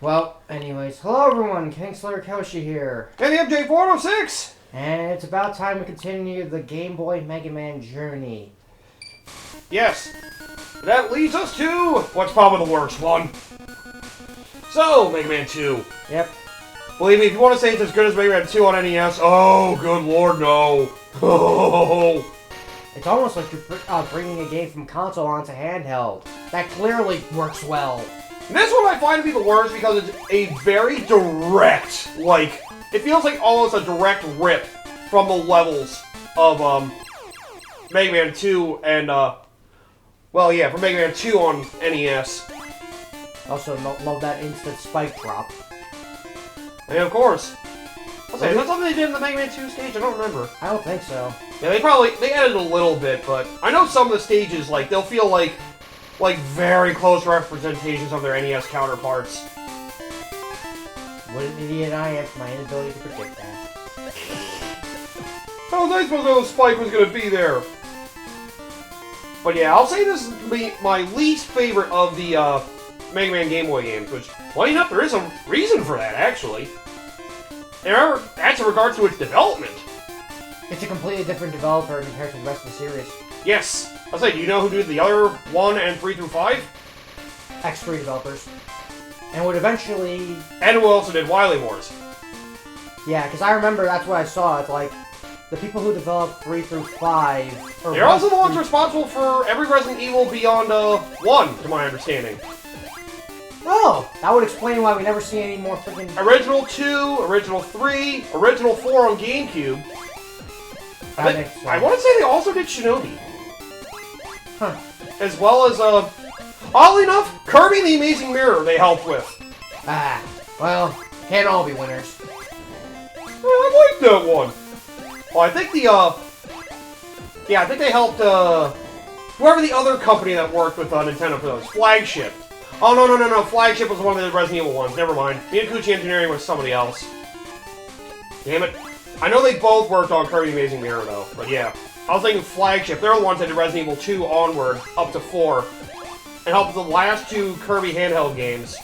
Well, anyways, hello everyone, KingslayerKoshy here. And the MJ406! And it's about time we continue the Game Boy Mega Man journey. Yes. That leads us to what's probably the worst one. So, Mega Man 2. Yep. Believe me, if you want to say it's as good as Mega Man 2 on NES, oh, good lord, no. Oh. It's almost like you're bringing a game from console onto handheld. That clearly works well. This one I find to be the worst because it's a very direct, it feels like almost a direct rip from the levels of, Mega Man 2 and, from Mega Man 2 on NES. Also, love that instant spike drop. And of course. Is that something they did in the Mega Man 2 stage? I don't remember. I don't think so. Yeah, they added a little bit, but I know some of the stages, they'll feel like very close representations of their NES counterparts. What an idiot I am for my inability to predict that. How was I supposed to know Spike was going to be there? But yeah, I'll say this is my least favorite of the Mega Man Game Boy games, which, funny enough, there is a reason for that, actually. And remember, that's in regards to its development. It's a completely different developer compared to the rest of the series. Yes. I'll say, do you know who did the other 1 and 3 through 5? X3 developers. And would eventually... And who also did Wily Wars? Yeah, because I remember that's what I saw. It's like, the people who developed 3 through 5... They're also the ones responsible for every Resident Evil beyond 1, to my understanding. Oh! That would explain why we never see any more freaking... Original 2, Original 3, Original 4 on GameCube. I want to say they also did Shinobi. Huh. As well as, oddly enough, Kirby the Amazing Mirror they helped with. Ah, well, can't all be winners. Well, I like that one. Well, I think I think they helped, whoever the other company that worked with Nintendo for those. Flagship. Oh, no. Flagship was one of the Resident Evil ones. Never mind. Miyaguchi Engineering was somebody else. Damn it. I know they both worked on Kirby the Amazing Mirror, though. But yeah. I was thinking Flagship. They're the ones that did Resident Evil 2 onward, up to 4. And helped the last 2 Kirby handheld games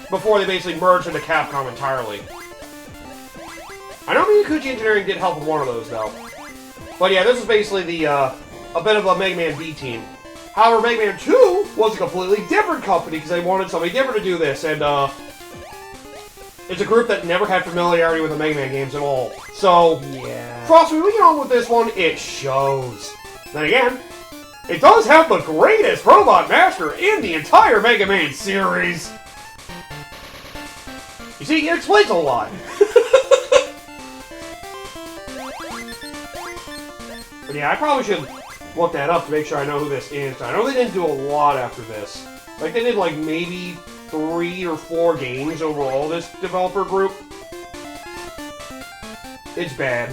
before they basically merged into Capcom entirely. I know Miyaguchi Engineering did help with one of those, though. But yeah, this is basically a bit of a Mega Man B team. However, Mega Man 2 was a completely different company because they wanted somebody different to do this, and it's a group that never had familiarity with the Mega Man games at all. So, yeah. Trust me, we get on with this one, it shows. Then again, it does have the greatest Robot Master in the entire Mega Man series. You see, it explains a lot. But yeah, I probably should look that up to make sure I know who this is. I know they didn't do a lot after this. They did maybe 3 or 4 games overall, this developer group. It's bad.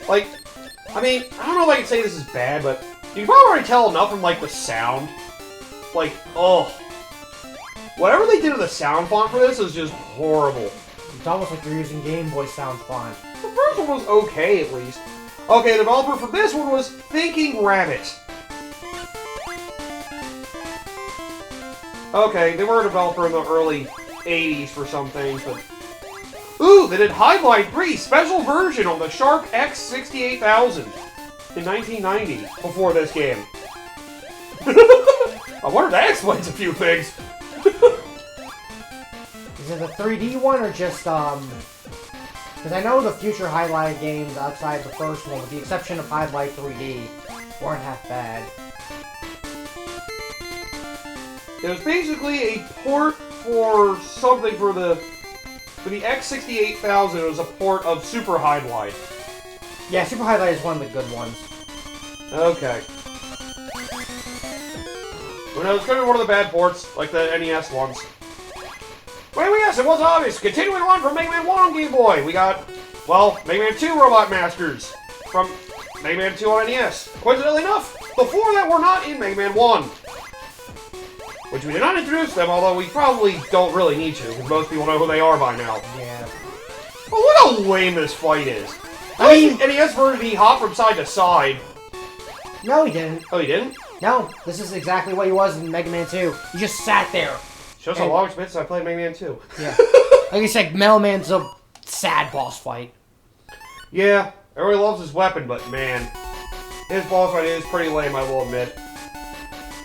I mean, I don't know if I can say this is bad, but you can probably already tell enough from, the sound. Whatever they did to the sound font for this is just horrible. It's almost like they're using Game Boy sound font. The first one was okay, at least. Okay, the developer for this one was Thinking Rabbit. Okay, they were a developer in the early 80s for some things, but... Ooh, they did Highlight 3 special version on the Sharp X68000 in 1990, before this game. I wonder if that explains a few things. Is it the 3D one or just, because I know the future Highlight games outside the first one, with the exception of Highlight 3D, weren't half bad. It was basically a port for something for the X68000. It was a port of Super Highlight. Yeah, Super Highlight is one of the good ones. Okay. Well, no, it's going to be one of the bad ports, like the NES ones. Well, yes, it was obvious. Continuing on from Mega Man 1 on Game Boy, we got, Mega Man 2 Robot Masters from Mega Man 2 on NES. Coincidentally enough, the 4 that were not in Mega Man 1. Which we did not introduce them, although we probably don't really need to, because most people know who they are by now. Yeah. But look how lame this fight is. I mean, NES version, he hopped from side to side. No, he didn't. Oh, he didn't? No, this is exactly what he was in Mega Man 2. He just sat there. Shows how long it's been since I played Mega Man 2. Yeah. Like I said, Metal Man's a sad boss fight. Yeah, everybody loves his weapon, but man, his boss fight is pretty lame, I will admit.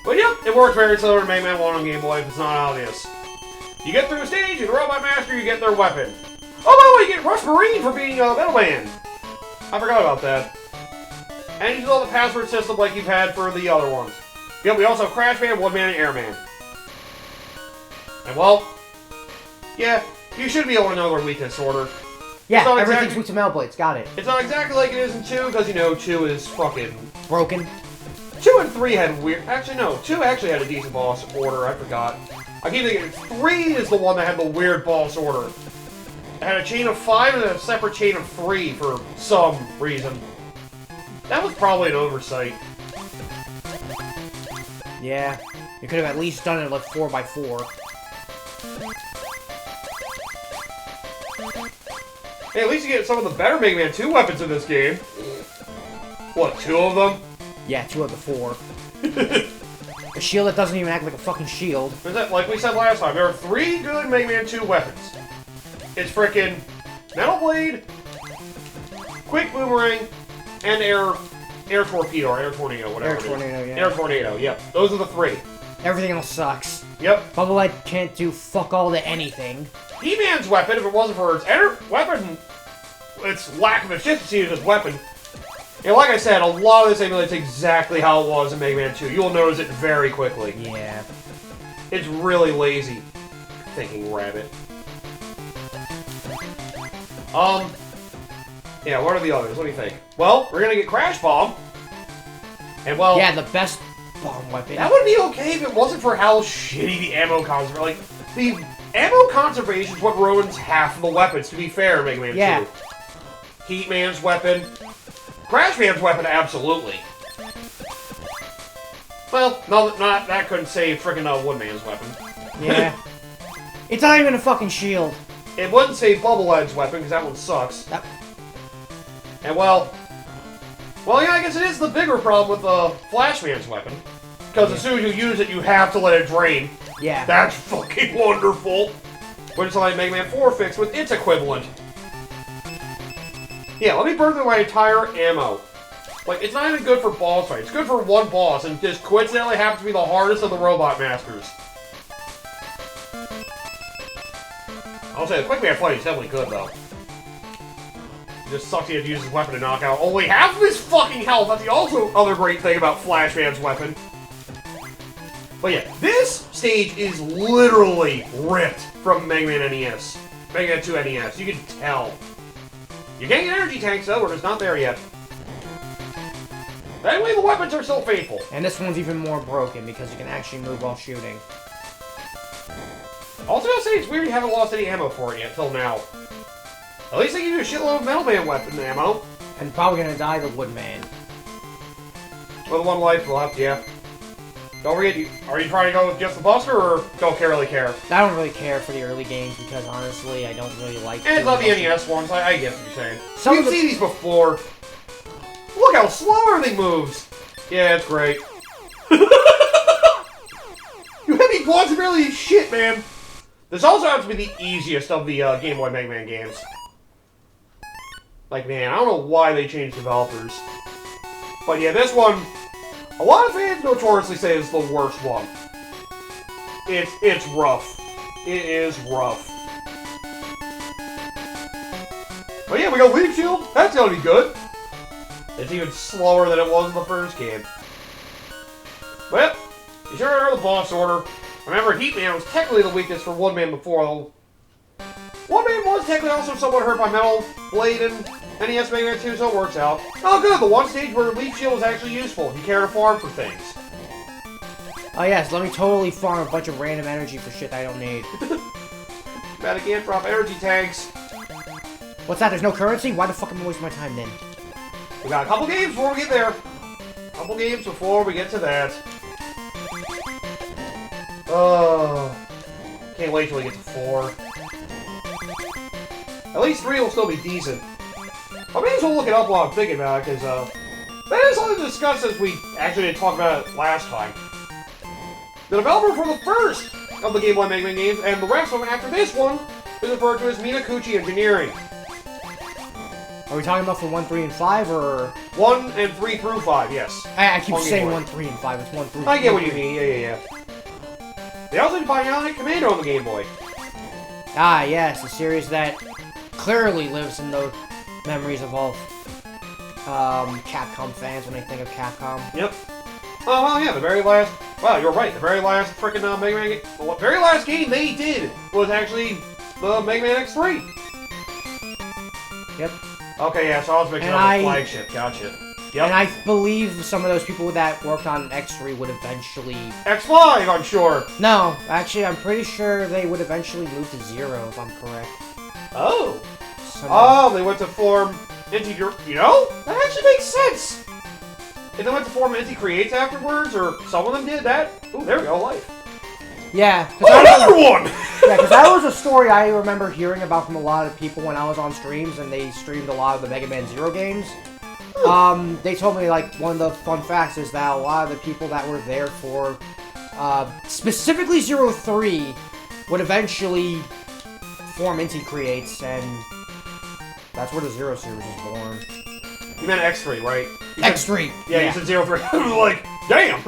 But yep, it works very similar to Mega Man 1 on Game Boy if it's not obvious. You get through a stage, and the Robot Master, you get their weapon. Oh, by the way, you get Rush Marine for being a Metal Man. I forgot about that. And you still have the password system like you've had for the other ones. Yep, we also have Crash Man, Woodman, and Airman. And well, yeah, you should be able to know their weakness order. Yeah, everything's weak to Metal Blades, got it. It's not exactly like it is in 2, because, you know, 2 is fucking... broken. 2 and 3 had weird... Actually, no, 2 actually had a decent boss order, I forgot. I keep thinking 3 is the one that had the weird boss order. It had a chain of 5 and a separate chain of 3 for some reason. That was probably an oversight. Yeah, you could have at least done it like 4x4. Hey, at least you get some of the better Mega Man 2 weapons in this game. What, 2 of them? Yeah, 2 of the 4. A shield that doesn't even act like a fucking shield. Like we said last time, there are 3 good Mega Man 2 weapons. It's frickin' Metal Blade, Quick Boomerang, and Air Torpedo, or Air Tornado, whatever Air Tornado, yeah. Air Tornado, yep. Those are the 3. Everything else sucks. Yep. Bubble Light can't do fuck all to anything. He-Man's weapon, if it wasn't for its lack of efficiency as its weapon, and like I said, a lot of this emulates exactly how it was in Mega Man 2. You'll notice it very quickly. Yeah. It's really lazy. Thinking rabbit. Yeah, what are the others? What do you think? Well, we're gonna get Crash Bomb. And well... Yeah, the best bomb weapon. That would be okay if it wasn't for how shitty the ammo conservation... Like, the ammo conservation is what ruins half of the weapons, to be fair, in Mega Man 2. Yeah. Heat-Man's weapon. Crash Man's weapon, absolutely. Well, no, that couldn't save frickin' Woodman's weapon. Yeah. It's not even a fucking shield. It wouldn't save Bubblehead's weapon, because that one sucks. That... And well, yeah, I guess it is the bigger problem with Flashman's weapon. Because as soon as you use it, you have to let it drain. Yeah. That's fucking wonderful. Which is like Mega Man 4 fixed with its equivalent. Yeah, let me burn through my entire ammo. Like, it's not even good for boss fights. It's good for one boss, and just coincidentally happens to be the hardest of the Robot Masters. I'll say, the Quick Man fight is definitely good, though. It just sucks he had to use his weapon to knock out only half of his fucking health. That's the also other great thing about Flashman's weapon. But yeah, this stage is literally ripped from Mega Man NES. Mega Man 2 NES. You can tell. You can't get energy tanks, though. We're just not there yet. But anyway, the weapons are still faithful. And this one's even more broken because you can actually move while shooting. Also, I'll say it's weird you haven't lost any ammo for it yet, till now. At least they give you a shitload of Metal Man weapon ammo. And probably gonna die the Woodman. With one life left, yeah. Don't forget, are you trying to go with just the Buster, or don't really care? I don't really care for the early games because, honestly, I don't really like... And it's not the NES ones, I get what you're saying. Some You've seen these before. Look how slow everything moves! Yeah, it's great. You heavy blocks are barely shit, man! This also happens to be the easiest of the Game Boy Mega Man games. Like, man, I don't know why they changed developers. But yeah, this one, a lot of fans notoriously say is the worst one. It's rough. It is rough. But yeah, we got Leaf Shield. That's gonna be good. It's even slower than it was in the first game. Well, you sure remember the boss order. Remember, Heat-Man was technically the weakness for Woodman before, though. Woodman was technically also somewhat hurt by Metal Blade and NES Mega Man 2, so it works out. Oh good, the one stage where Leaf Shield was actually useful if you care to farm for things. Oh yes, let me totally farm a bunch of random energy for shit I don't need. But again, drop energy tanks. What's that, there's no currency? Why the fuck am I wasting my time then? We got a couple games before we get there. Couple games before we get to that. Oh, can't wait till we get to 4. At least 3 will still be decent. I may as well look it up while I'm thinking about it, because that is something to discuss as we actually didn't talk about it last time. The developer for the first of the Game Boy Mega Man games, and the rest of them after this one is referred to as KingslayerKoshy Engineering. Are we talking about for 1, 3, and 5, or...? 1 and 3 through 5, yes. I keep saying 1, 3, and 5. It's 1 through 5. I get what you mean, yeah. They also did Bionic Commando on the Game Boy. Ah, yes, a series that clearly lives in the memories of all Capcom fans when they think of Capcom. Yep. Oh, well, yeah, the very last... Wow, you're right. The very last frickin' Mega Man game... The very last game they did was actually the Mega Man X3. Yep. Okay, yeah, so I was mixing up the flagship. Gotcha. Yep. And I believe some of those people that worked on X3 would eventually... X5, I'm sure. No, actually, I'm pretty sure they would eventually move to 0, if I'm correct. Oh. Oh, they went to form Inti... You know? That actually makes sense. If they went to form Inti Creates afterwards, or some of them did that... Ooh, there we go, life. Yeah. Oh, another one! Yeah, because that was a story I remember hearing about from a lot of people when I was on streams, and they streamed a lot of the Mega Man Zero games. They told me, like, one of the fun facts is that a lot of the people that were there for, specifically Zero 3, would eventually form Inti Creates, and that's where the Zero series was born. You meant X3, right? X3! Yeah, you said 03. Like, damn!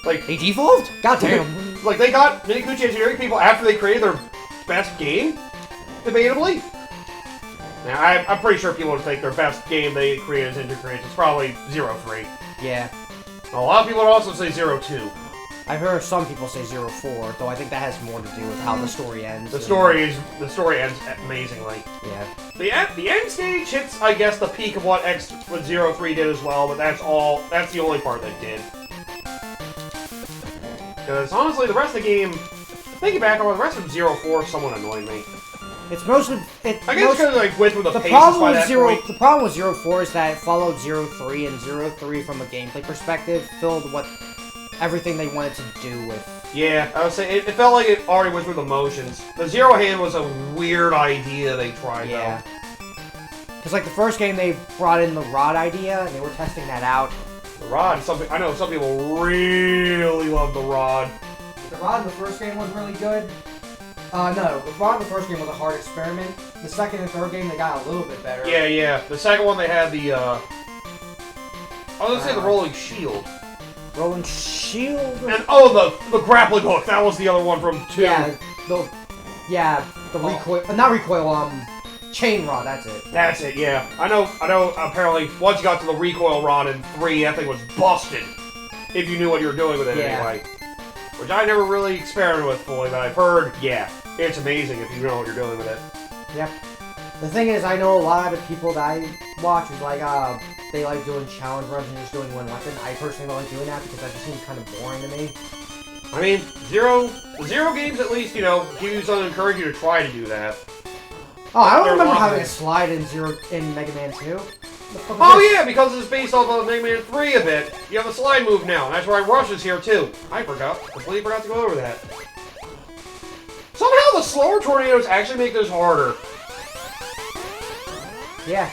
Like, they devolved? Goddamn. Like, they got KingslayerKoshy Engineering people after they created their best game? Debatably? Now, I'm pretty sure people would think their best game they created as Inti Creates is probably 03. Yeah. A lot of people would also say 02. I've heard some people say 04, though I think that has more to do with how the story ends. The story ends amazingly. Yeah. The end stage hits, I guess, the peak of what 03 did as well, but that's the only part that did. Because honestly, the rest of the game, thinking back on it, the rest of 04 somewhat annoyed me. It's mostly... I guess because I went through the paces problem by with that point. The problem with 04 is that it followed 03, and 03 from a gameplay perspective filled what everything they wanted to do with. Yeah, I would say it felt like it already went through the motions. The Zero Hand was a weird idea they tried, though. Because like the first game, they brought in the rod idea, and they were testing that out. The rod, I know some people really love the rod. The rod in the first game was really good. No, the rod in the first game was a hard experiment. The second and third game, they got a little bit better. Yeah. The second one, they had the, I was gonna say the rolling shield. Rolling shield? And, oh, the grappling hook. That was the other one from 2. Yeah, the recoil, not recoil, chain rod, that's it. That's it, yeah. I know, apparently, once you got to the recoil rod in 3, that thing was busted. If you knew what you were doing with it anyway. Which I never really experimented with fully, but I've heard, yeah, it's amazing if you know what you're doing with it. Yep. The thing is, I know a lot of people that I watch is like, they like doing challenge runs and just doing one weapon. I personally don't like doing that because that just seems kind of boring to me. I mean, the Zero games at least, you know, give you something to encourage you to try to do that. Oh, I don't remember having a slide in Mega Man 2. Oh yeah, because it's based off of Mega Man 3 a bit. You have a slide move now, and that's why Rush is here too. I completely forgot to go over that. Somehow the slower tornadoes actually make this harder. Yeah.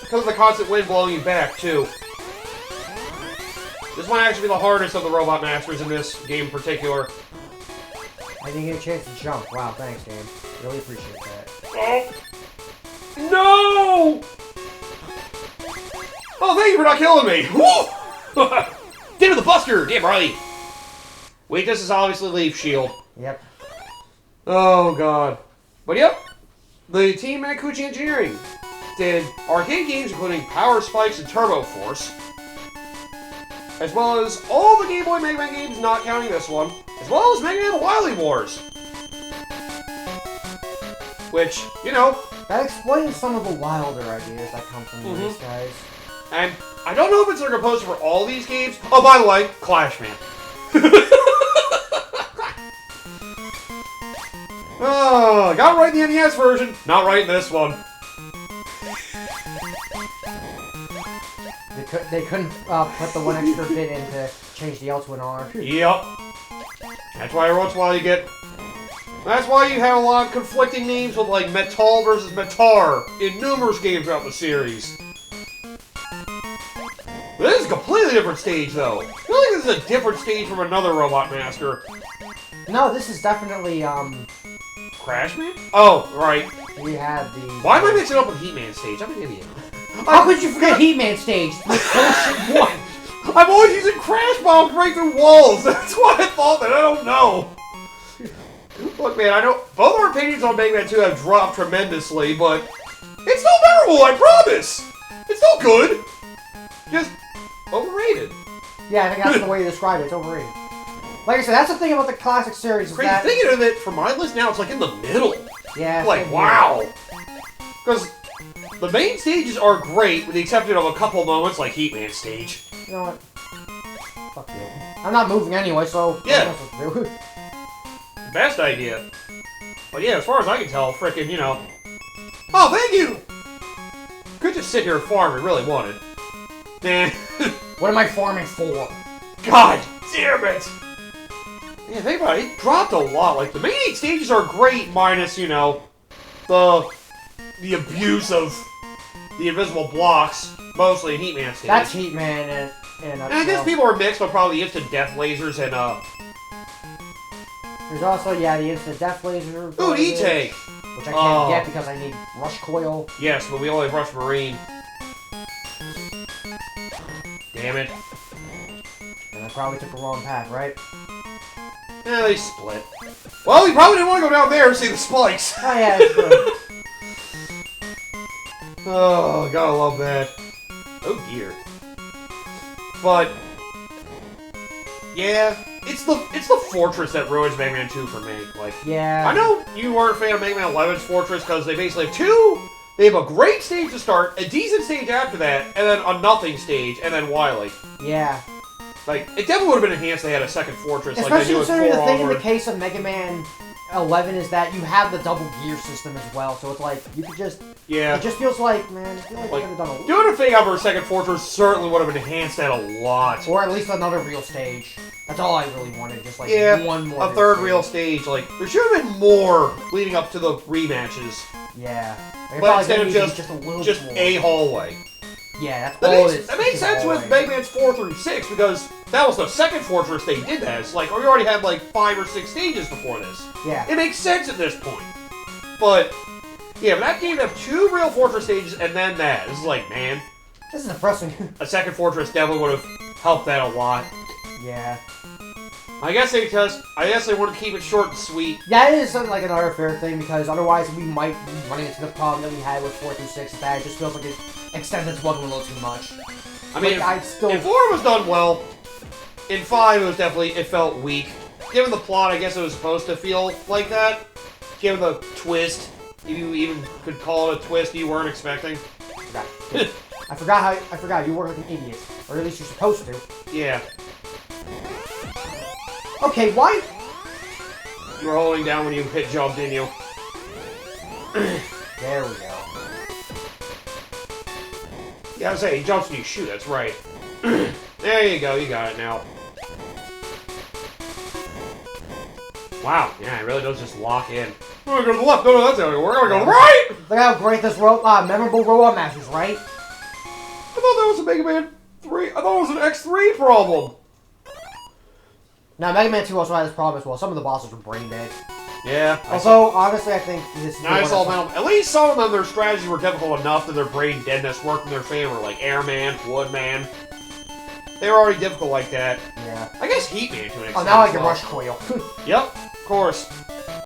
Because of the constant wind blowing you back too. This might actually be the hardest of the Robot Masters in this game in particular. I didn't get a chance to jump. Wow, thanks, game. Really appreciate that. Oh! No! Oh, thank you for not killing me! Woo! Damn the Buster! Damn right! Weakness is obviously Leaf Shield. Yep. Oh, God. But yep, the team at KingslayerKoshy Engineering did arcade games including Power Spikes and Turbo Force, as well as all the Game Boy Mega Man games, not counting this one, as well as Mega Man Wily Wars. Which, you know... That explains some of the wilder ideas that come from these guys. And I don't know if it's their composer for all these games. Oh, by the way, Clash Man. Oh, got it right in the NES version. Not right in this one. They couldn't put the one extra bit in to change the L to an R. Yep. That's why every once in a while you get... That's why you have a lot of conflicting names with, like, Metal versus Metar in numerous games throughout the series. This is a completely different stage, though. I feel like this is a different stage from another Robot Master. No, this is definitely, Crash Man? Oh, right. we had the... Why am I mixing up with Heat-Man stage? I'm an idiot. How could you forget Heat-Man stage? Bullshit one. I'm always using Crash Bomb to break through walls. That's why I thought that. I don't know. Look, man, I know both our opinions on Mega Man 2 have dropped tremendously, but it's still memorable, I promise. It's still good. Just overrated. Yeah, I think that's the way you describe it. It's overrated. Like I said, that's the thing about the classic series. Is Crazy. that... Thinking of it from my list now, it's like in the middle. Yeah. Like, wow. Because the main stages are great, with the exception of a couple moments like Heat-Man stage. You know what? Fuck you. I'm not moving anyway, so... Yeah. What else Best idea. But yeah, as far as I can tell, frickin', you know... Oh, thank you! Could just sit here and farm if we really wanted. Nah. What am I farming for? God damn it! Yeah, think about it. It dropped a lot. Like, the main 8 stages are great, minus, you know, the abuse of the invisible blocks, mostly in Heat-Man stage. That's Heat-Man and I guess people are mixed, but probably the instant death lasers and, There's also, yeah, the instant death laser. Ooh, E-Tank! Which I can't get because I need Rush Coil. Yes, but we only have Rush Marine. Damn it. And I probably took the wrong path, right? Yeah, they split. Well, we probably didn't want to go down there and see the spikes. Oh, yeah, that's true. Oh, gotta love that. Oh, dear. But... yeah, it's the Fortress that ruins Mega Man 2 for me. Like, yeah. I know you weren't a fan of Mega Man 11's Fortress because they basically have two. They have a great stage to start, a decent stage after that, and then a nothing stage, and then Wily. Yeah. Like, it definitely would have been enhanced if they had a second Fortress. Especially like they do with considering 4 the thing onward. in the case of Mega Man 11 is that you have the double gear system as well, so it's like, you could just... Yeah. It just feels like, man, I feel like, Like, we could have done a... doing a thing out for a second Fortress certainly would have enhanced that a lot. Or at least another real stage. That's all I really wanted, just like one more. A third real stage. Like, there should have been more leading up to the rematches. Yeah. Like, But instead of a just more. a hallway. Yeah, that's all it is. That makes sense with Mega Man's 4 through 6 because that was the second Fortress they did that. It's like, we already had like 5 or 6 stages before this. Yeah. It makes sense at this point. But, yeah, but that game had 2 real Fortress stages and then that. This is like, man. This is depressing. A second Fortress definitely would have helped that a lot. Yeah. I guess they want to keep it short and sweet. That is something like another fair thing because otherwise we might be running into the problem that we had with 4 through 6. That it just feels like it extends its one a little too much. I mean, like, in 4 was done well. In 5 it was definitely, it felt weak. Given the plot, I guess it was supposed to feel like that. Given the twist, you even could call it a twist you weren't expecting. I forgot you work like an idiot. Or at least you're supposed to. Yeah. Okay, why? You were holding down when you hit jump, didn't you? There we go. Yeah, I was saying, he jumps when you shoot, that's right. There you go, you got it now. Wow, yeah, it really does just lock in. We're gonna go to the left, no, that's how we're gonna go to the right! Look how great this memorable robot match is, right? I thought that was a Mega Man 3, I thought it was an X3 problem! Now, Mega Man 2 also had this problem as well. Some of the bosses were brain dead. Yeah. Although, honestly, I think this is... Nice all metal. At least some of them, their strategies were difficult enough that their brain deadness worked in their favor, like Airman, Woodman. They were already difficult like that. Yeah. I guess Heatman to an extent. Oh, now I can Rush Coil. Yep, of course.